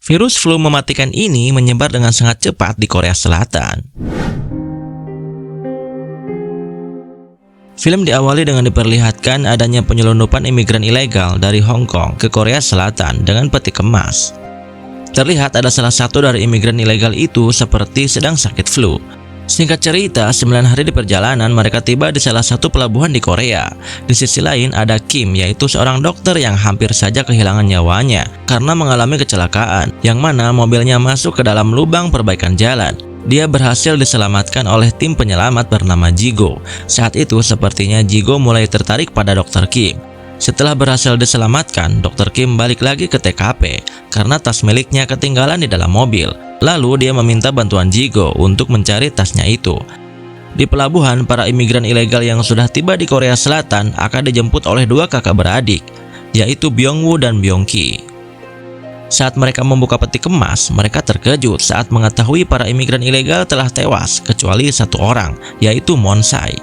Virus flu mematikan ini menyebar dengan sangat cepat di Korea Selatan. Film diawali dengan diperlihatkan adanya penyelundupan imigran ilegal dari Hong Kong ke Korea Selatan dengan peti kemas. Terlihat ada salah satu dari imigran ilegal itu seperti sedang sakit flu. Singkat cerita, 9 hari di perjalanan mereka tiba di salah satu pelabuhan di Korea. Di sisi lain ada Kim, yaitu seorang dokter yang hampir saja kehilangan nyawanya karena mengalami kecelakaan, yang mana mobilnya masuk ke dalam lubang perbaikan jalan. Dia berhasil diselamatkan oleh tim penyelamat bernama Jigo. Saat itu sepertinya Jigo mulai tertarik pada dokter Kim. Setelah berhasil diselamatkan, dokter Kim balik lagi ke TKP karena tas miliknya ketinggalan di dalam mobil. Lalu dia meminta bantuan Jigo untuk mencari tasnya itu. Di pelabuhan, para imigran ilegal yang sudah tiba di Korea Selatan akan dijemput oleh dua kakak beradik, yaitu Byung-woo dan Byung-ki. Saat mereka membuka peti kemas, mereka terkejut saat mengetahui para imigran ilegal telah tewas, kecuali satu orang, yaitu Monsai.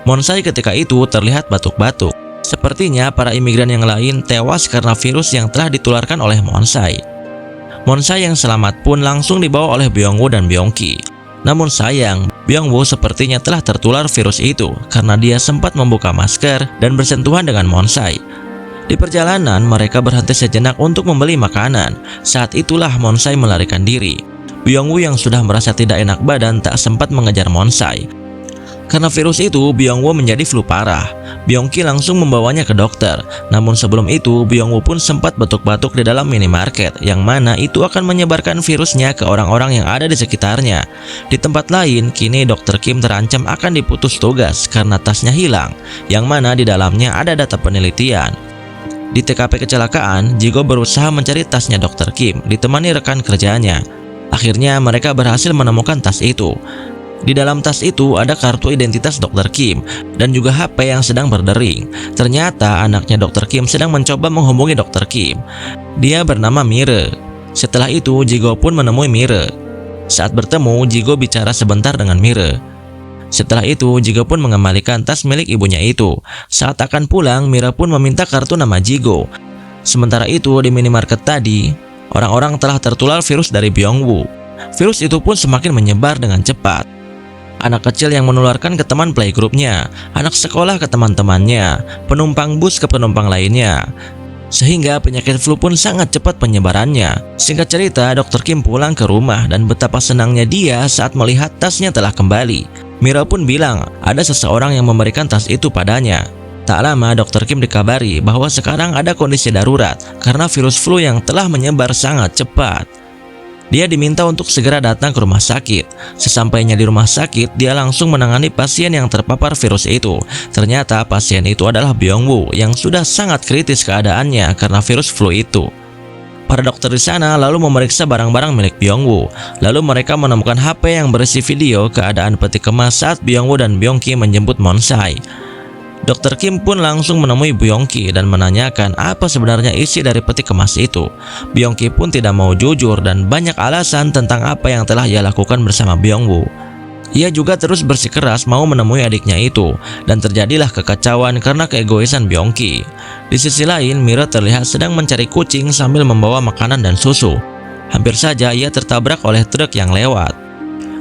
Monsai ketika itu terlihat batuk-batuk. Sepertinya para imigran yang lain tewas karena virus yang telah ditularkan oleh Monsai. Monsai yang selamat pun langsung dibawa oleh Byung-woo dan Byung-ki. Namun sayang, Byung-woo sepertinya telah tertular virus itu karena dia sempat membuka masker dan bersentuhan dengan Monsai. Di perjalanan, mereka berhenti sejenak untuk membeli makanan. Saat itulah Monsai melarikan diri. Byung-woo yang sudah merasa tidak enak badan tak sempat mengejar Monsai. Karena virus itu, Byung-woo menjadi flu parah. Byung-ki langsung membawanya ke dokter. Namun sebelum itu, Byung-woo pun sempat batuk-batuk di dalam minimarket, yang mana itu akan menyebarkan virusnya ke orang-orang yang ada di sekitarnya. Di tempat lain, kini dokter Kim terancam akan diputus tugas karena tasnya hilang, yang mana di dalamnya ada data penelitian. Di TKP kecelakaan, Jigo berusaha mencari tasnya dokter Kim, ditemani rekan kerjanya. Akhirnya mereka berhasil menemukan tas itu. Di dalam tas itu ada kartu identitas Dr. Kim dan juga HP yang sedang berdering. Ternyata anaknya Dr. Kim sedang mencoba menghubungi Dr. Kim. Dia bernama Mire. Setelah itu Jigo pun menemui Mire. Saat bertemu, Jigo bicara sebentar dengan Mire. Setelah itu Jigo pun mengembalikan tas milik ibunya itu. Saat akan pulang, Mire pun meminta kartu nama Jigo. Sementara itu di minimarket tadi, orang-orang telah tertular virus dari Byung-woo. Virus itu pun semakin menyebar dengan cepat. Anak kecil yang menularkan ke teman playgroupnya, anak sekolah ke teman-temannya, penumpang bus ke penumpang lainnya. Sehingga penyakit flu pun sangat cepat penyebarannya. Singkat cerita, Dr. Kim pulang ke rumah dan betapa senangnya dia saat melihat tasnya telah kembali. Mira pun bilang ada seseorang yang memberikan tas itu padanya. Tak lama Dr. Kim dikabari bahwa sekarang ada kondisi darurat karena virus flu yang telah menyebar sangat cepat. Dia diminta untuk segera datang ke rumah sakit. Sesampainya di rumah sakit, dia langsung menangani pasien yang terpapar virus itu. Ternyata pasien itu adalah Byung-woo yang sudah sangat kritis keadaannya karena virus flu itu. Para dokter di sana lalu memeriksa barang-barang milik Byung-woo. Lalu mereka menemukan HP yang berisi video keadaan peti kemas saat Byung-woo dan Byung-ki menjemput Monsai. Dr. Kim pun langsung menemui Byung-ki dan menanyakan apa sebenarnya isi dari peti kemas itu. Byung-ki pun tidak mau jujur dan banyak alasan tentang apa yang telah ia lakukan bersama Byung-woo. Ia juga terus bersikeras mau menemui adiknya itu, dan terjadilah kekacauan karena keegoisan Byung-ki. Di sisi lain, Mira terlihat sedang mencari kucing sambil membawa makanan dan susu. Hampir saja ia tertabrak oleh truk yang lewat.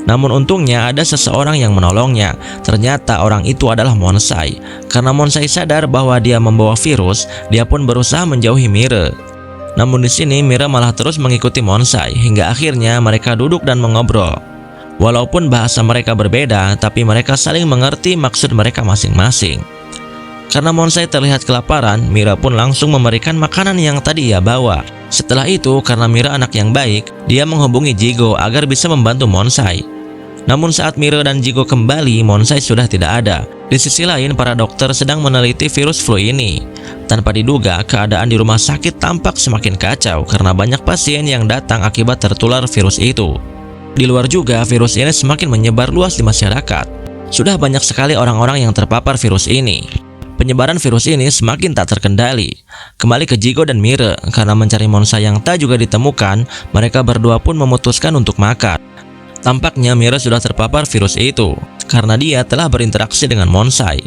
Namun untungnya ada seseorang yang menolongnya. Ternyata orang itu adalah Monsai. Karena Monsai sadar bahwa dia membawa virus, dia pun berusaha menjauhi Mire. Namun di sini Mire malah terus mengikuti Monsai hingga akhirnya mereka duduk dan mengobrol. Walaupun bahasa mereka berbeda, tapi mereka saling mengerti maksud mereka masing-masing. Karena Monsai terlihat kelaparan, Mira pun langsung memberikan makanan yang tadi ia bawa. Setelah itu, karena Mira anak yang baik, dia menghubungi Jigo agar bisa membantu Monsai. Namun saat Mira dan Jigo kembali, Monsai sudah tidak ada. Di sisi lain, para dokter sedang meneliti virus flu ini. Tanpa diduga, keadaan di rumah sakit tampak semakin kacau karena banyak pasien yang datang akibat tertular virus itu. Di luar juga, virus ini semakin menyebar luas di masyarakat. Sudah banyak sekali orang-orang yang terpapar virus ini. Penyebaran virus ini semakin tak terkendali. Kembali ke Jigo dan Mire, karena mencari Monsai yang tak juga ditemukan, mereka berdua pun memutuskan untuk makan. Tampaknya Mire sudah terpapar virus itu, karena dia telah berinteraksi dengan Monsai.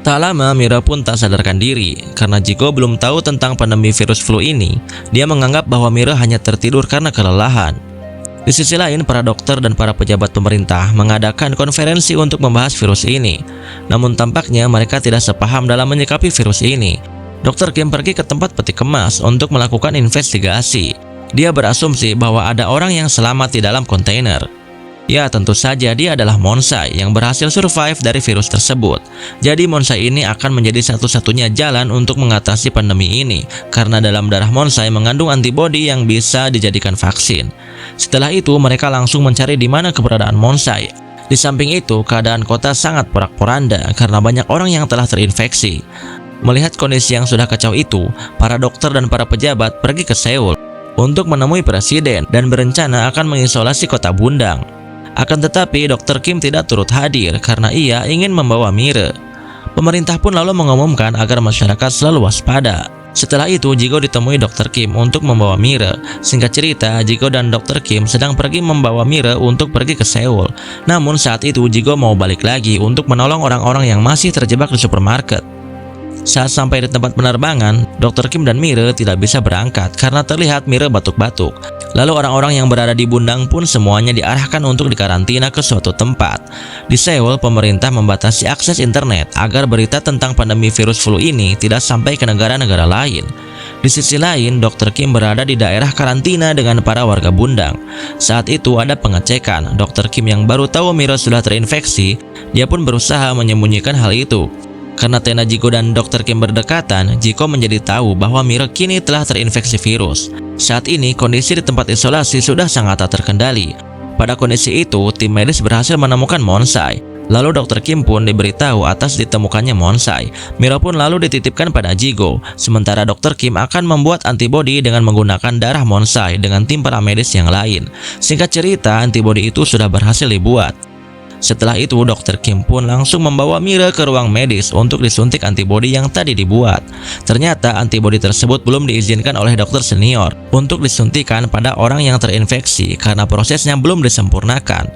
Tak lama Mira pun tak sadarkan diri. Karena Jigo belum tahu tentang pandemi virus flu ini, dia menganggap bahwa Mira hanya tertidur karena kelelahan. Di sisi lain, para dokter dan para pejabat pemerintah mengadakan konferensi untuk membahas virus ini. Namun tampaknya mereka tidak sepaham dalam menyikapi virus ini. Dr. Kim pergi ke tempat peti kemas untuk melakukan investigasi. Dia berasumsi bahwa ada orang yang selamat di dalam kontainer. Ya, tentu saja dia adalah Monsai yang berhasil survive dari virus tersebut. Jadi Monsai ini akan menjadi satu-satunya jalan untuk mengatasi pandemi ini, karena dalam darah Monsai mengandung antibodi yang bisa dijadikan vaksin. Setelah itu mereka langsung mencari di mana keberadaan Monsai. Di samping itu, keadaan kota sangat porak-poranda karena banyak orang yang telah terinfeksi. Melihat kondisi yang sudah kacau itu, para dokter dan para pejabat pergi ke Seoul untuk menemui presiden dan berencana akan mengisolasi kota Bundang. Akan tetapi Dr. Kim tidak turut hadir karena ia ingin membawa Mira. Pemerintah pun lalu mengumumkan agar masyarakat selalu waspada. Setelah itu Jigo ditemui Dr. Kim untuk membawa Mira. Singkat cerita, Jigo dan Dr. Kim sedang pergi membawa Mira untuk pergi ke Seoul. Namun saat itu Jigo mau balik lagi untuk menolong orang-orang yang masih terjebak di supermarket. Saat sampai di tempat penerbangan, Dr. Kim dan Mira tidak bisa berangkat karena terlihat Mira batuk-batuk. Lalu orang-orang yang berada di Bundang pun semuanya diarahkan untuk dikarantina ke suatu tempat. Di Seoul, pemerintah membatasi akses internet agar berita tentang pandemi virus flu ini tidak sampai ke negara-negara lain. Di sisi lain, Dr. Kim berada di daerah karantina dengan para warga Bundang. Saat itu ada pengecekan. Dr. Kim yang baru tahu Mira sudah terinfeksi, dia pun berusaha menyembunyikan hal itu. Karena tenda Jigo dan Dr. Kim berdekatan, Jigo menjadi tahu bahwa Mira kini telah terinfeksi virus. Saat ini kondisi di tempat isolasi sudah sangat tak terkendali. Pada kondisi itu, tim medis berhasil menemukan Monsai. Lalu Dr. Kim pun diberitahu atas ditemukannya Monsai. Mira pun lalu dititipkan pada Jigo. Sementara Dr. Kim akan membuat antibodi dengan menggunakan darah Monsai dengan tim paramedis yang lain. Singkat cerita, antibodi itu sudah berhasil dibuat. Setelah itu, Dr. Kim pun langsung membawa Mira ke ruang medis untuk disuntik antibodi yang tadi dibuat. Ternyata antibodi tersebut belum diizinkan oleh dokter senior untuk disuntikan pada orang yang terinfeksi karena prosesnya belum disempurnakan.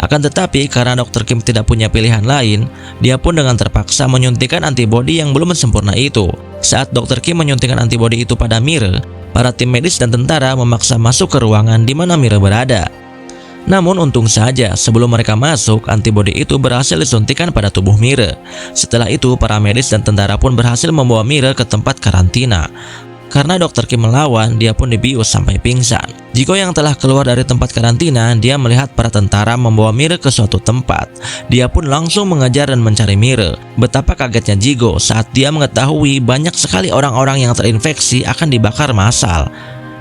Akan tetapi, karena Dr. Kim tidak punya pilihan lain, dia pun dengan terpaksa menyuntikkan antibodi yang belum sempurna itu. Saat Dr. Kim menyuntikkan antibodi itu pada Mira, para tim medis dan tentara memaksa masuk ke ruangan di mana Mira berada. Namun untung saja sebelum mereka masuk, antibodi itu berhasil disuntikan pada tubuh Mira. Setelah itu, para medis dan tentara pun berhasil membawa Mira ke tempat karantina. Karena Dr. Kim melawan, dia pun dibius sampai pingsan. Jigo yang telah keluar dari tempat karantina, dia melihat para tentara membawa Mira ke suatu tempat. Dia pun langsung mengejar dan mencari Mira. Betapa kagetnya Jigo saat dia mengetahui banyak sekali orang-orang yang terinfeksi akan dibakar massal.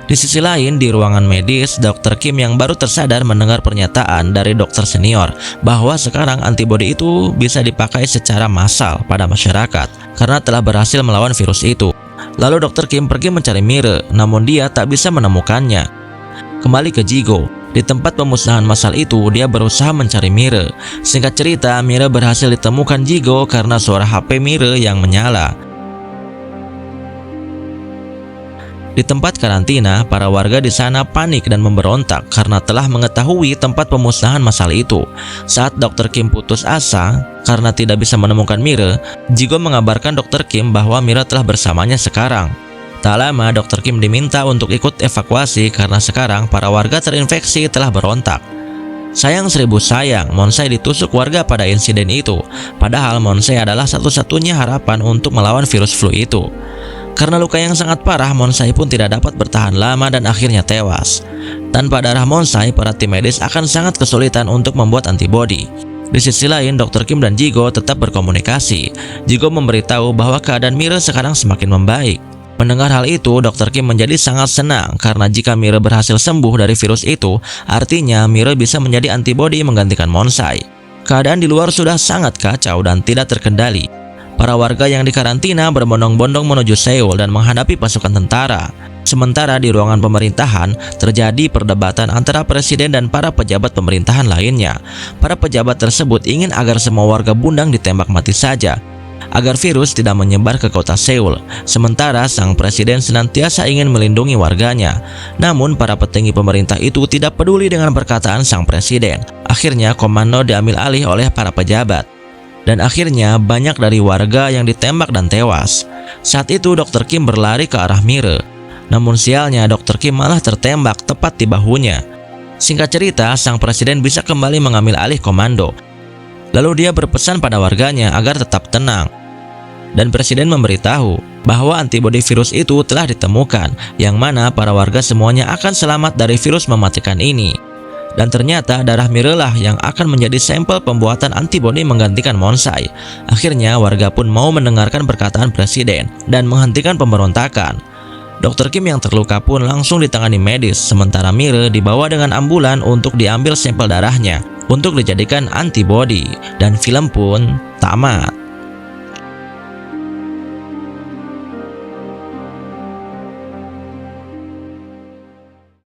Di sisi lain, di ruangan medis, Dr. Kim yang baru tersadar mendengar pernyataan dari dokter senior bahwa sekarang antibodi itu bisa dipakai secara massal pada masyarakat karena telah berhasil melawan virus itu. Lalu Dr. Kim pergi mencari Mira, namun dia tak bisa menemukannya. Kembali ke Jigo, di tempat pemusnahan massal itu dia berusaha mencari Mira. Singkat cerita, Mira berhasil ditemukan Jigo karena suara HP Mira yang menyala. Di tempat karantina, para warga di sana panik dan memberontak karena telah mengetahui tempat pemusnahan massal itu. Saat Dr. Kim putus asa karena tidak bisa menemukan Mira, Jigo mengabarkan Dr. Kim bahwa Mira telah bersamanya sekarang. Tak lama, Dr. Kim diminta untuk ikut evakuasi karena sekarang para warga terinfeksi telah berontak. Sayang seribu sayang, Monsai ditusuk warga pada insiden itu. Padahal Monsai adalah satu-satunya harapan untuk melawan virus flu itu. Karena luka yang sangat parah, Monsai pun tidak dapat bertahan lama dan akhirnya tewas. Tanpa darah Monsai, para tim medis akan sangat kesulitan untuk membuat antibodi. Di sisi lain, Dr. Kim dan Jigo tetap berkomunikasi. Jigo memberitahu bahwa keadaan Mira sekarang semakin membaik. Mendengar hal itu, Dr. Kim menjadi sangat senang karena jika Mira berhasil sembuh dari virus itu, artinya Mira bisa menjadi antibodi menggantikan Monsai. Keadaan di luar sudah sangat kacau dan tidak terkendali. Para warga yang dikarantina berbondong-bondong menuju Seoul dan menghadapi pasukan tentara. Sementara di ruangan pemerintahan terjadi perdebatan antara presiden dan para pejabat pemerintahan lainnya. Para pejabat tersebut ingin agar semua warga Bundang ditembak mati saja, agar virus tidak menyebar ke kota Seoul. Sementara sang presiden senantiasa ingin melindungi warganya. Namun para petinggi pemerintah itu tidak peduli dengan perkataan sang presiden. Akhirnya komando diambil alih oleh para pejabat. Dan akhirnya banyak dari warga yang ditembak dan tewas. Saat itu Dr. Kim berlari ke arah Mire. Namun sialnya Dr. Kim malah tertembak tepat di bahunya. Singkat cerita, sang presiden bisa kembali mengambil alih komando. Lalu dia berpesan pada warganya agar tetap tenang. Dan presiden memberitahu bahwa antibodi virus itu telah ditemukan, yang mana para warga semuanya akan selamat dari virus mematikan ini. Dan ternyata darah Mire lah yang akan menjadi sampel pembuatan antibodi menggantikan Monsai. Akhirnya warga pun mau mendengarkan perkataan presiden dan menghentikan pemberontakan. Dr. Kim yang terluka pun langsung ditangani medis, sementara Mire dibawa dengan ambulan untuk diambil sampel darahnya untuk dijadikan antibodi, dan film pun tamat.